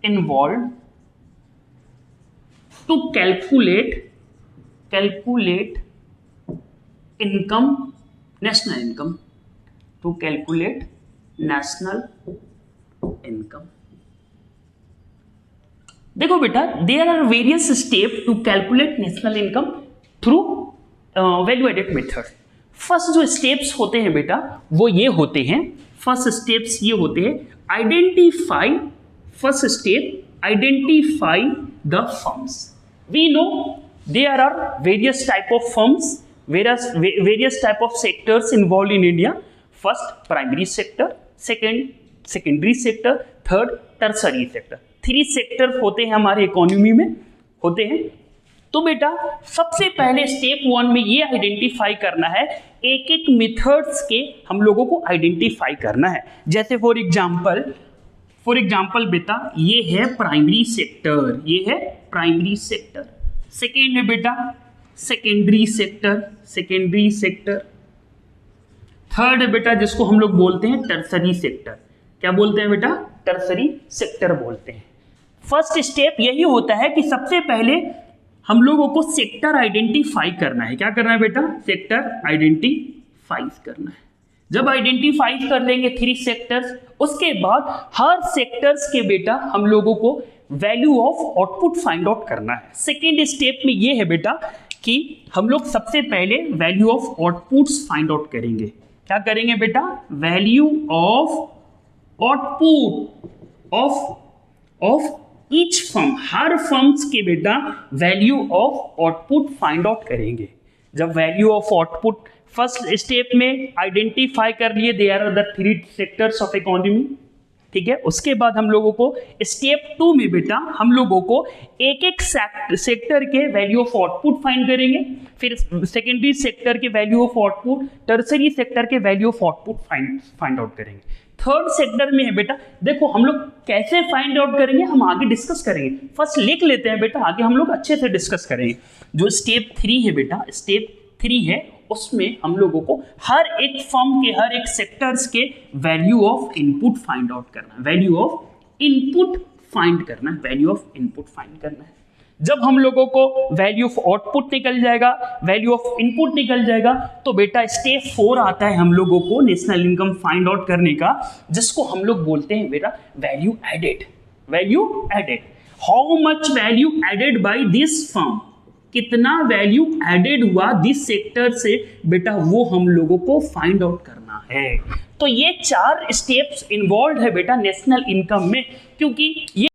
involved to calculate income, national income, to calculate national income. देखो बेटा, there are various step to calculate national income through value added method. First जो steps होते हैं बेटा वो ये होते हैं, फर्स्ट स्टेप्स ये होते हैं, identify, first step identify the firms. We know there are various type of firms, various type of sectors involve in India. First primary sector, second secondary sector, third tertiary sector. 3 sector होते हैं हमारे economy में होते हैं. तो बेटा सबसे पहले स्टेप 1 में ये आइडेंटिफाई करना है, एक एक मेथड्स के हम लोगों को आइडेंटिफाई करना है. जैसे फॉर एग्जांपल बेटा ये है प्राइमरी सेक्टर, ये है प्राइमरी सेक्टर. सेकेंड है बेटा सेकेंडरी सेक्टर. थर्ड है बेटा जिसको हम लोग बोलते हैं टर्सरी सेक्टर. क्या बोलते हैं बेटा? टर्सरी सेक्टर बोलते हैं. फर्स्ट स्टेप यही होता है कि सबसे पहले हम लोगों को सेक्टर आइडेंटिफाई करना है. क्या करना है बेटा? सेक्टर आइडेंटिफाई करना है. जब आइडेंटिफाई कर लेंगे 3 सेक्टर्स, उसके बाद हर सेक्टर्स के बेटा हम लोगों को value of output find out करना है. सेकेंड स्टेप में ये है बेटा कि हम लोग सबसे पहले value of outputs find out करेंगे. क्या करेंगे बेटा? Value of output of each firm, हर फर्म्स के बेटा value of output find out करेंगे. जब value of output first step में आइडेंटिफाई कर लिए, there are the 3 sectors of economy, ठीक है. उसके बाद हम लोगों को स्टेप 2 में बेटा हम लोगों को एक एक सेक्टर के वैल्यू ऑफ आउटपुट फाइंड करेंगे. फिर सेकेंडरी सेक्टर के value of output, tertiary sector के value of output find out करेंगे. थर्ड सेक्टर में है बेटा, देखो हम लोग कैसे फाइंड आउट करेंगे हम आगे डिस्कस करेंगे. फर्स्ट लिख लेते हैं बेटा, आगे हम लोग अच्छे से डिस्कस करेंगे. जो स्टेप 3 है बेटा, स्टेप 3 है, उसमें हम लोगों को हर एक फर्म के, हर एक सेक्टर्स के value of input find out करना है. वैल्यू ऑफ इनपुट फाइंड करना है. वैल्यू ऑफ इनपुट फाइंड करना है. जब हम लोगों को वैल्यू ऑफ आउटपुट निकल जाएगा, वैल्यू ऑफ इनपुट निकल जाएगा, तो बेटा स्टेप 4 आता है हम लोगों को नेशनल इनकम फाइंड आउट करने का, जिसको हम लोग बोलते हैं बेटा value added. Value added, how much value added by this firm, कितना वैल्यू एडेड हुआ दिस सेक्टर से बेटा, वो हम लोगों को फाइंड आउट करना है. तो ये 4 स्टेप्स इन्वॉल्व है बेटा नेशनल इनकम में, क्योंकि ये